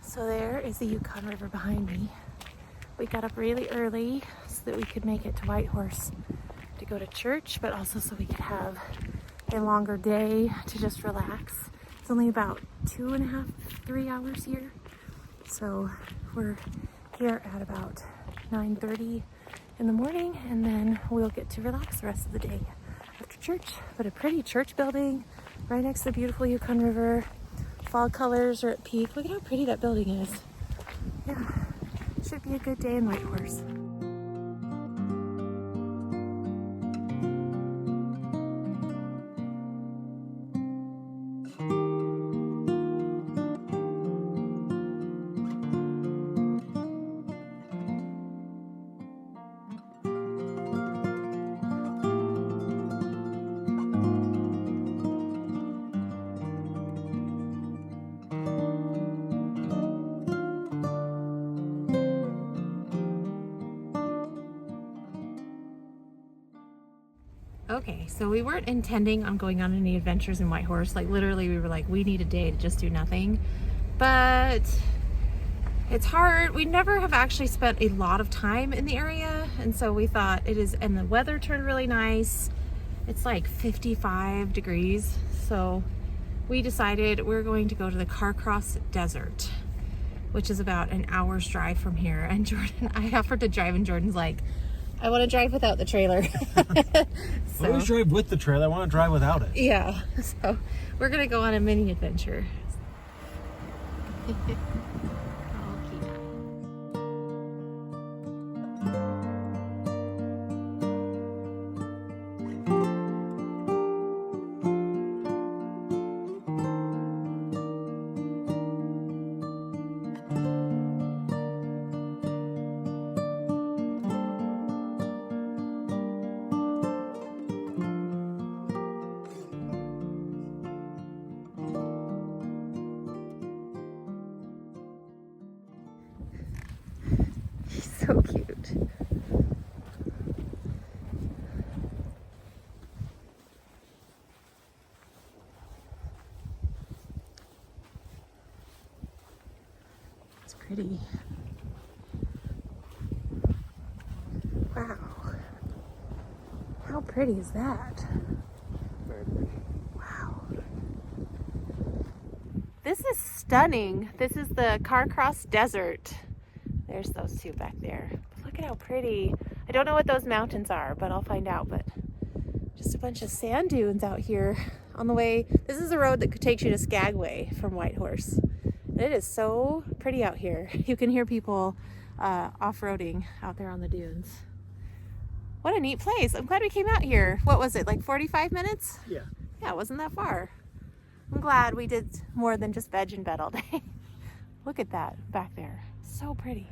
So there is the Yukon River behind me. We got up really early so that we could make it to Whitehorse to go to church, but also so we could have a longer day to just relax. It's only about 2.5, 3 hours here. So we're here at about 9:30 in the morning, and then we'll get to relax the rest of the day after church. But a pretty church building right next to the beautiful Yukon River. Fall colors are at peak. Look at how pretty that building is. Yeah, should be a good day in Whitehorse. Okay, so we weren't intending on going on any adventures in Whitehorse. Like literally we were like, we need a day to just do nothing. But it's hard. We never have actually spent a lot of time in the area. And so we thought and the weather turned really nice. It's like 55 degrees. So we decided we're going to go to the Carcross Desert, which is about an hour's drive from here. And I offered to drive, and Jordan's like, I want to drive without the trailer. I always drive with the trailer. I want to drive without it. Yeah, so we're going to go on a mini adventure. He's so cute. It's pretty. Wow. How pretty is that? Wow. This is stunning. This is the Carcross Desert. There's those two back there. Look at how pretty. I don't know what those mountains are, but I'll find out. But just a bunch of sand dunes out here on the way. This is a road that takes you to Skagway from Whitehorse. And it is so pretty out here. You can hear people off-roading out there on the dunes. What a neat place. I'm glad we came out here. What was it, like 45 minutes? Yeah. Yeah, it wasn't that far. I'm glad we did more than just veg in bed all day. Look at that back there. So pretty.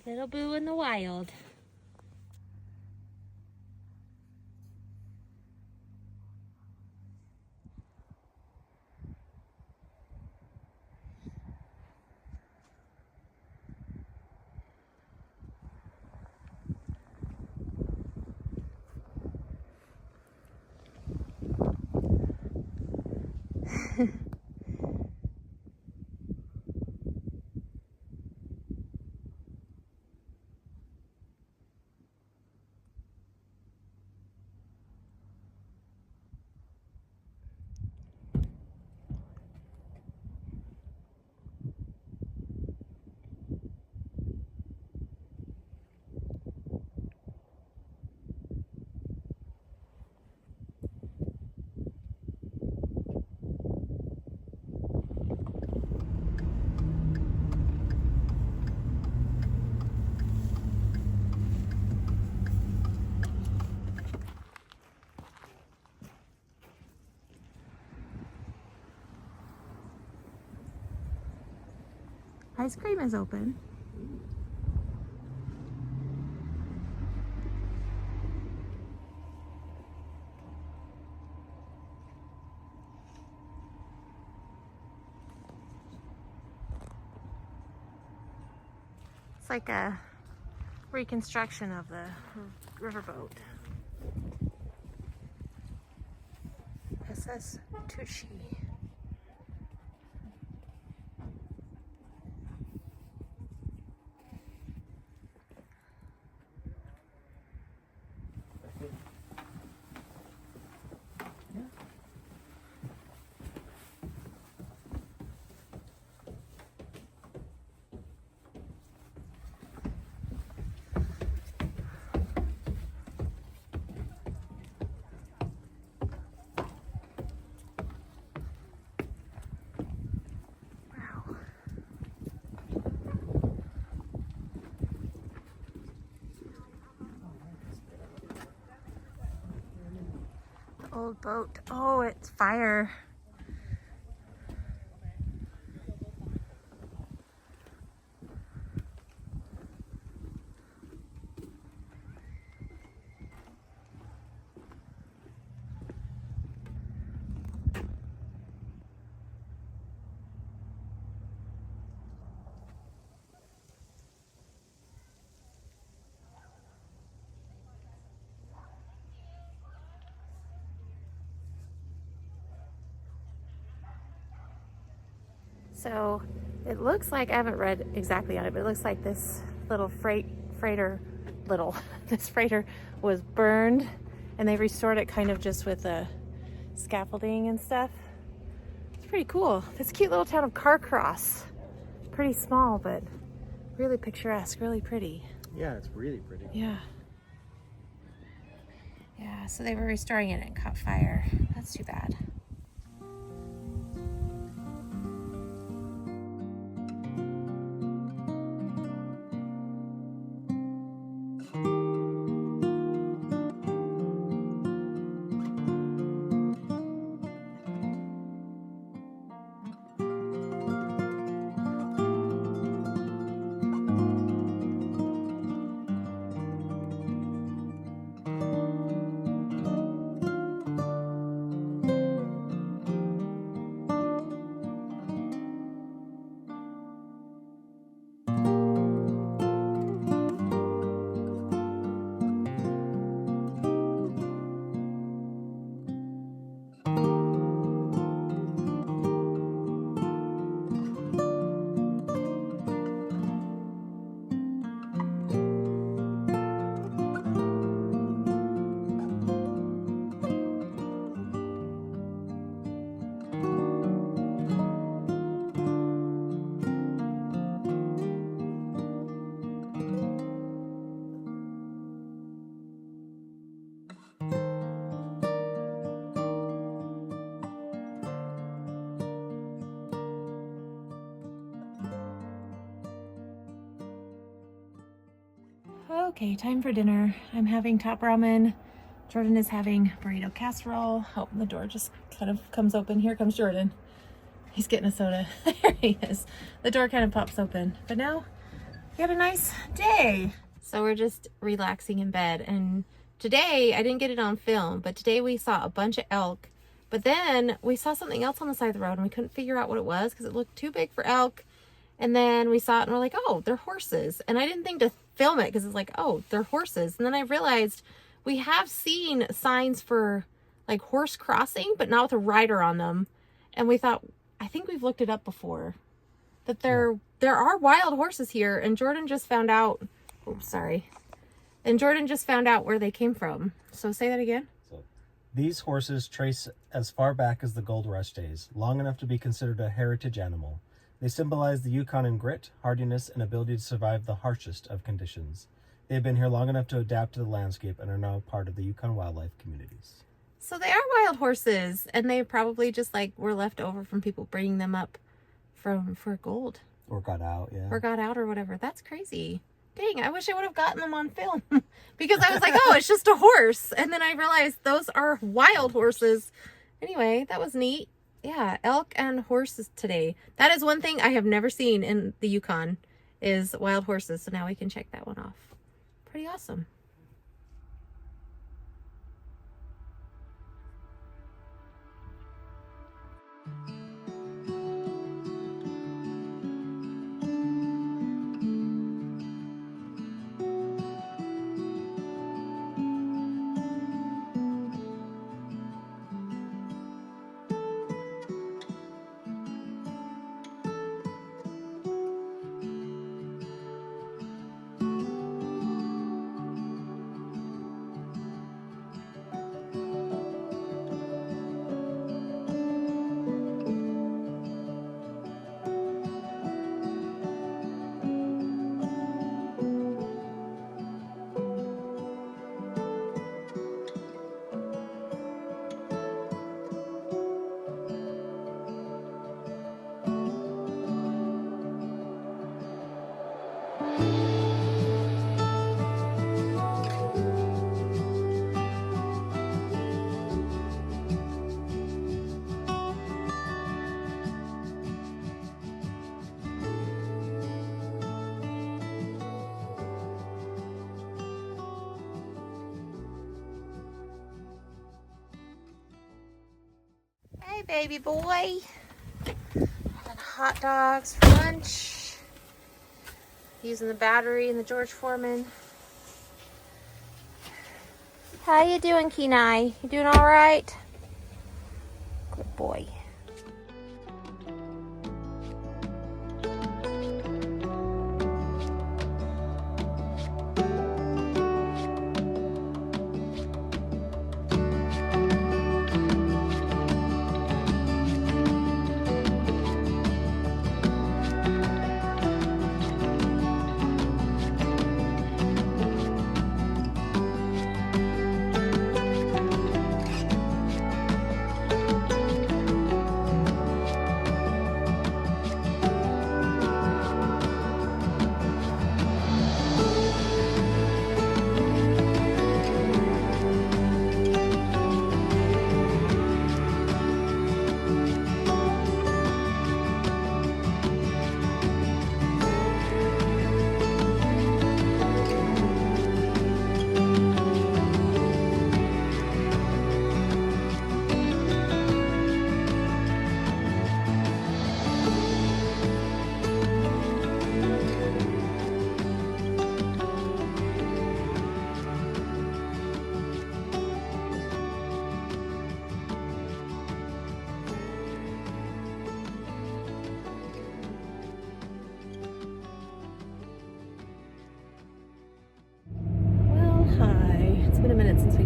Little Boo in the wild. Ice cream is open. It's like a reconstruction of the riverboat. SS Tushy. Old boat. Oh, it's fire. So it looks like, I haven't read exactly on it, but it looks like this little freighter was burned and they restored it kind of just with the scaffolding and stuff. It's pretty cool. This cute little town of Carcross. Pretty small, but really picturesque, really pretty. Yeah, it's really pretty. Yeah. Yeah, so they were restoring it and it caught fire. That's too bad. Okay, time for dinner. I'm having top ramen. Jordan is having burrito casserole. Oh, the door just kind of comes open. Here comes Jordan. He's getting a soda. There he is. The door kind of pops open. But now we had a nice day. So we're just relaxing in bed. And today, I didn't get it on film, but today we saw a bunch of elk. But then we saw something else on the side of the road and we couldn't figure out what it was because it looked too big for elk. And then we saw it and we're like, oh, they're horses. And I didn't think to film it because it's like, oh, they're horses. And then I realized we have seen signs for like horse crossing, but not with a rider on them. And we thought, I think we've looked it up before, that there are wild horses here. And Jordan just found out, oh, sorry. And Jordan just found out where they came from. So say that again. So, these horses trace as far back as the Gold Rush days, long enough to be considered a heritage animal. They symbolize the Yukon in grit, hardiness, and ability to survive the harshest of conditions. They have been here long enough to adapt to the landscape and are now part of the Yukon wildlife communities. So they are wild horses, and they probably just like were left over from people bringing them up for gold. Or got out, yeah. Or got out or whatever. That's crazy. Dang, I wish I would have gotten them on film. Because I was like, oh, it's just a horse. And then I realized those are wild horses. Anyway, that was neat. Yeah, elk and horses today. That is one thing I have never seen in the Yukon is wild horses. So now we can check that one off. Pretty awesome. Hey, baby boy. Having hot dogs for lunch. Using the battery in the George Foreman. How you doing, Kenai? You doing all right? Good boy.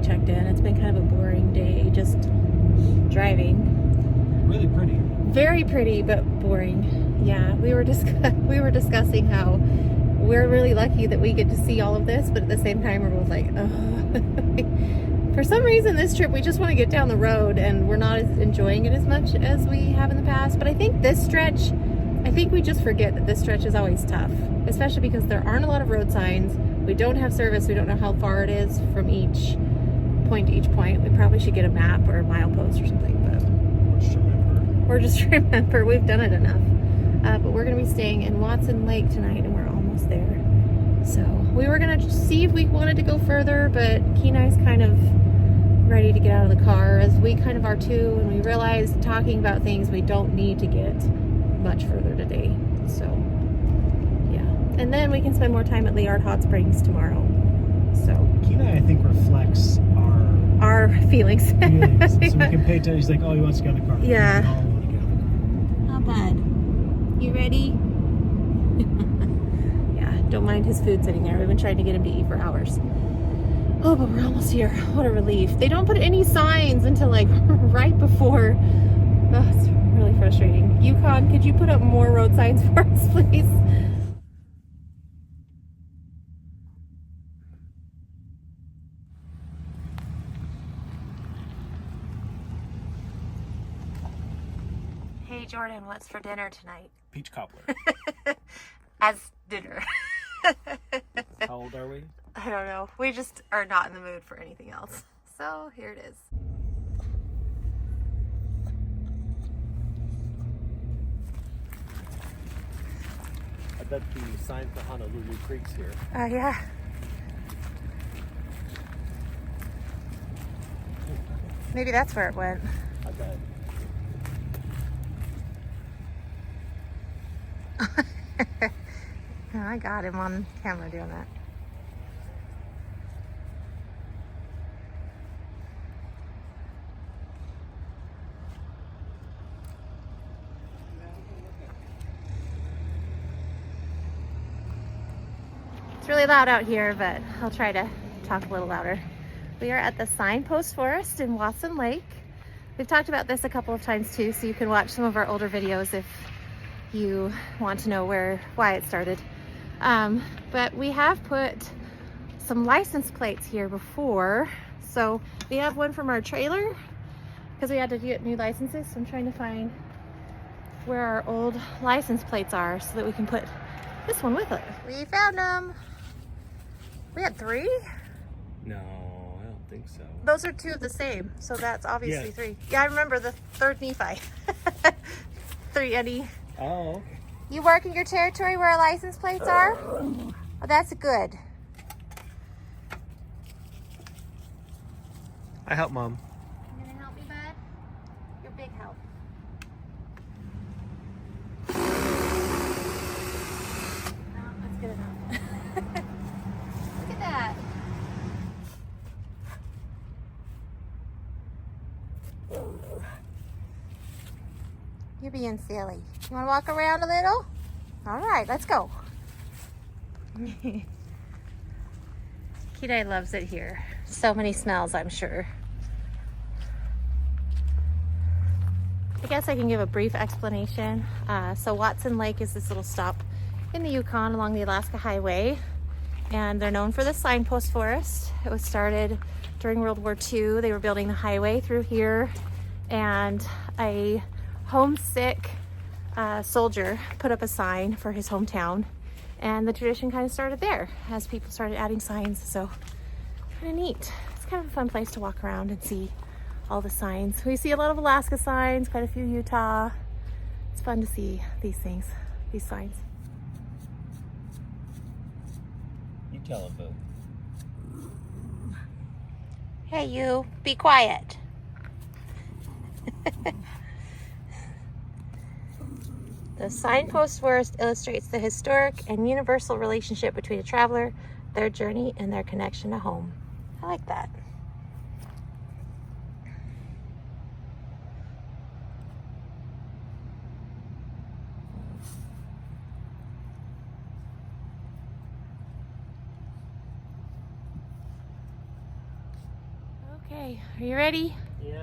Checked in. It's been kind of a boring day, just driving. Really pretty. Very pretty, but boring. Yeah, we were discussing how we're really lucky that we get to see all of this, but at the same time we're both like, oh. For some reason this trip we just want to get down the road and we're not enjoying it as much as we have in the past. But I think this stretch, I think we just forget that this stretch is always tough, especially because there aren't a lot of road signs. We don't have service. We don't know how far it is from each point to each point. We probably should get a map or a milepost or something, but or just remember we've done it enough. But we're gonna be staying in Watson Lake tonight and we're almost there. So we were gonna see if we wanted to go further, but Kenai's kind of ready to get out of the car, as we kind of are too, and we realized talking about things we don't need to get much further today. So yeah, and then we can spend more time at Liard Hot Springs tomorrow. So Kenai, I think, reflects our feelings. So we can pay attention. He's like, oh, he wants to get in the car. Yeah. We all want to get in the car. Not bad. You ready? Yeah, don't mind his food sitting there. We've been trying to get him to eat for hours. Oh, but we're almost here. What a relief. They don't put any signs until like right before. Oh, it's really frustrating. Yukon, could you put up more road signs for us, please? Hey Jordan, what's for dinner tonight? Peach cobbler. As dinner. How old are we? I don't know. We just are not in the mood for anything else. So here it is. bet the sign for Honolulu Creek's here. Yeah. Maybe that's where it went. I bet. I got him on camera doing that. It's really loud out here, but I'll try to talk a little louder. We are at the Signpost Forest in Watson Lake. We've talked about this a couple of times too, so you can watch some of our older videos if you want to know why it started. But we have put some license plates here before. So we have one from our trailer because we had to get new licenses. So I'm trying to find where our old license plates are so that we can put this one with it. We found them. We had 3? No, I don't think so. Those are 2 of the same, so that's obviously Yes. 3. Yeah, I remember the 3rd Nephi. 3 Eddie. Oh, okay. You working your territory where our license plates are? Oh, that's good. I help Mom. You gonna help me, bud? You're big help. No, that's good enough. Look at that. You're being silly. You want to walk around a little? All right, let's go. Kidai loves it here. So many smells, I'm sure. I guess I can give a brief explanation. So Watson Lake is this little stop in the Yukon along the Alaska Highway, and they're known for the signpost forest. It was started during World War II. They were building the highway through here, and a homesick soldier put up a sign for his hometown, and the tradition kind of started there as people started adding signs. So kind of neat. It's kind of a fun place to walk around and see all the signs. We see a lot of Alaska signs, quite a few Utah. It's fun to see these things, these signs. You tell him, Boo. Hey, you, be quiet. The signpost forest illustrates the historic and universal relationship between a traveler, their journey, and their connection to home. I like that. Okay, are you ready? Yeah.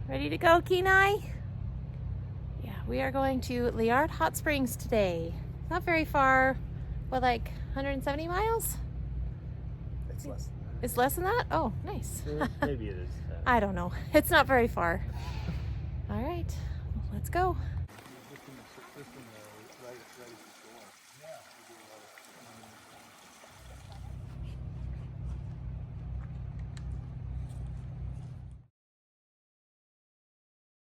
Ready to go, Kenai? Yeah, we are going to Liard Hot Springs today. Not very far, what, like 170 miles? It's less than that. It's less than that? Oh, nice. Maybe it is. I don't know. It's not very far. All right, let's go. This one, right,